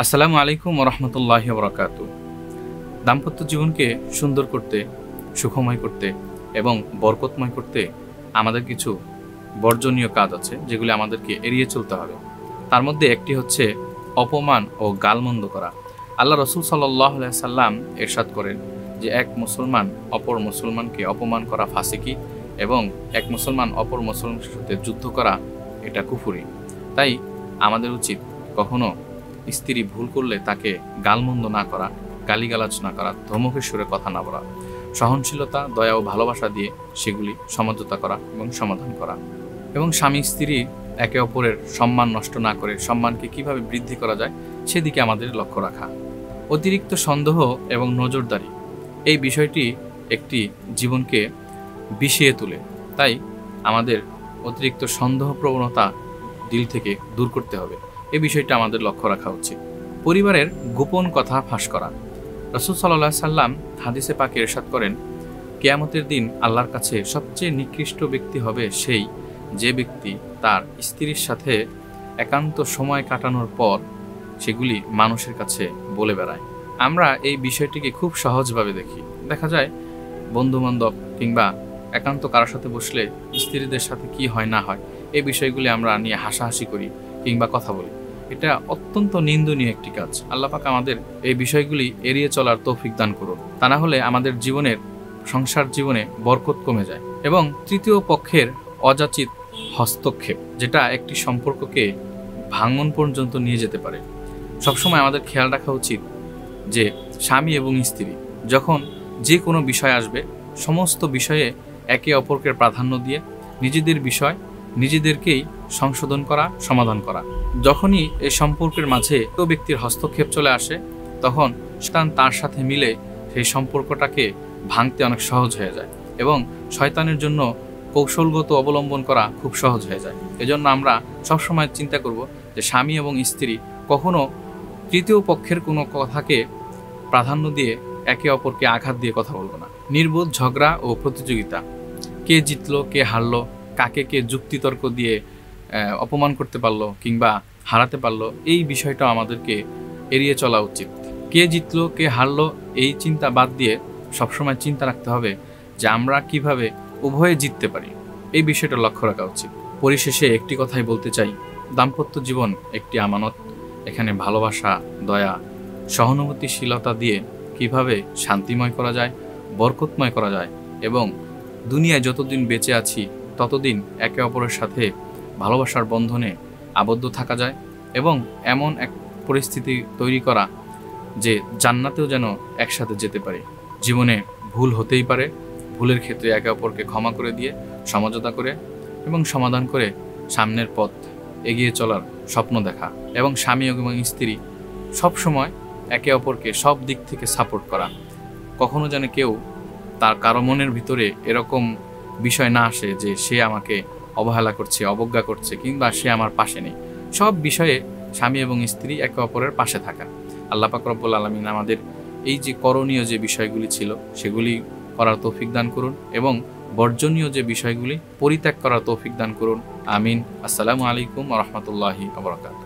আসসালামু আলাইকুম ওয়া রাহমাতুল্লাহি ওয়া বারাকাতুহু। দাম্পত্য জীবনকে সুন্দর করতে, সুখময় করতে এবং বরকতময় করতে আমাদের কিছু বর্জনীয় কাজ আছে যেগুলি আমাদেরকে এড়িয়ে চলতে হবে। তার মধ্যে একটি হচ্ছে অপমান ও গালমন্দ করা। আল্লাহ রাসূল সাল্লাল্লাহু আলাইহি সাল্লাম ইরশাদ করেন যে এক মুসলমান অপর মুসলমানকে অপমান করা ফাসিকি এবং এক মুসলমান অপর মুসলমানের সাথে যুদ্ধ করা এটা কুফরি। তাই আমাদের উচিত কখনো স্ত্রী ভুল করলে তাকে গালমন্দ না করা, গালিগালাজ না করা, ধমকের সুরে কথা না বলা, সহনশীলতা, দয়া ও ভালোবাসা দিয়ে সেগুলি সমঝোতা করা এবং সমাধান করা। এবং স্বামী স্ত্রী একে অপরের সম্মান নষ্ট না করে সম্মানকে কিভাবে বৃদ্ধি করা যায় সেদিকে আমাদের লক্ষ্য রাখা। অতিরিক্ত সন্দেহ এবং নজরদারি এই বিষয়টি একটি জীবনকে বিষিয়ে তোলে। তাই আমাদের অতিরিক্ত সন্দেহ প্রবণতা দিল থেকে দূর করতে হবে। এই বিষয়টা আমাদের লক্ষ্য রাখা উচিত। পরিবারের গোপন কথা ফাঁস করা। রাসূল সাল্লাল্লাহু আলাইহি সাল্লাম হাদিসে পাকে ইরশাদ করেন, কিয়ামতের দিন আল্লাহর কাছে সবচেয়ে নিকৃষ্ট ব্যক্তি হবে সেই যে ব্যক্তি তার স্ত্রীর সাথে একান্ত সময় কাটানোর পর সেগুলি মানুষের কাছে বলে বেড়ায়। আমরা এই বিষয়টিকে খুব সহজভাবে দেখি। দেখা যায় বন্ধুবান্ধব কিংবা একান্ত কারোর সাথে বসলে স্ত্রীদের সাথে কি হয় না হয় এই বিষয়গুলি আমরা নিয়ে হাসাহাসি করি কিংবা কথা বলি। এটা অত্যন্ত নিন্দনীয় একটি কাজ। আল্লাহ পাক আমাদের এই বিষয়গুলি এড়িয়ে চলার তৌফিক দান করুন। তা না হলে আমাদের জীবনের সংসার জীবনে বরকত কমে যায়। এবং তৃতীয় পক্ষের অযাচিত হস্তক্ষেপ, যেটা একটি সম্পর্ককে ভাঙন পর্যন্ত নিয়ে যেতে পারে। সবসময় আমাদের খেয়াল রাখা উচিত যে স্বামী এবং স্ত্রী যখন যে কোনো বিষয় আসবে সমস্ত বিষয়ে একে অপরকে প্রাধান্য দিয়ে নিজেদের বিষয় নিজেদেরকেই সংশোধন করা, সমাধান করা। যখনই এই সম্পর্কের মাঝে কেউ ব্যক্তির হস্তক্ষেপ চলে আসে তখন শয়তান তার সাথে মিলে সেই সম্পর্কটাকে ভাঙতে অনেক সহজ হয়ে যায় এবং শয়তানের জন্য কৌশলগত অবলম্বন করা খুব সহজ হয়ে যায়। এজন্য আমরা সবসময় চিন্তা করব যে স্বামী এবং স্ত্রী কখনো তৃতীয় পক্ষের কোনো কথাকে প্রাধান্য দিয়ে একে অপরকে আঘাত দিয়ে কথা বলবো না। নির্বোধ ঝগড়া ও প্রতিযোগিতা, কে জিতলো কে হারলো, কাকে কে যুক্তিতর্ক দিয়ে অপমান করতে পারলো কিংবা হারাতে পারলো, এই বিষয়টা আমাদেরকে এড়িয়ে চলা উচিত। কে জিতলো কে হারলো এই চিন্তা বাদ দিয়ে সবসময় চিন্তা রাখতে হবে যে আমরা কিভাবে উভয়ে জিততে পারি, এই বিষয়টা লক্ষ্য রাখা উচিত। পরিশেষে একটি কথাই বলতে চাই, দাম্পত্য জীবন একটি আমানত। এখানে ভালোবাসা, দয়া, সহানুভূতিশীলতা দিয়ে কিভাবে শান্তিময় করা যায়, বরকতময় করা যায় এবং দুনিয়ায় যতদিন বেঁচে আছি ততদিন একে অপরের সাথে ভালোবাসার বন্ধনে আবদ্ধ থাকা যায় এবং এমন এক পরিস্থিতি তৈরি করা যে জান্নাতেও যেন একসাথে যেতে পারে। জীবনে ভুল হতেই পারে, ভুলের ক্ষেত্রে একে অপরকে ক্ষমা করে দিয়ে সমঝোতা করে এবং সমাধান করে সামনের পথ এগিয়ে চলার স্বপ্ন দেখা এবং স্বামী এবং স্ত্রী সবসময় একে অপরকে সব দিক থেকে সাপোর্ট করা। কখনো যেন কেউ তার কারো মনের ভিতরে এরকম বিষয় না আসে যে সে আমাকে অবহেলা করছে, অবজ্ঞা করছে কিংবা সে আমার পাশে নেই। সব বিষয়ে স্বামী এবং স্ত্রী একে অপরের পাশে থাকা। আল্লাহ পাক রব্বুল আলামিন আমাদের এই যে করণীয় যে বিষয়গুলি ছিল সেগুলি করার তৌফিক দান করুন এবং বর্জনীয় যে বিষয়গুলি পরিত্যাগ করার তৌফিক দান করুন। আমিন। আসসালামু আলাইকুম ওয়া রাহমাতুল্লাহি ওয়া বারাকাতুহু।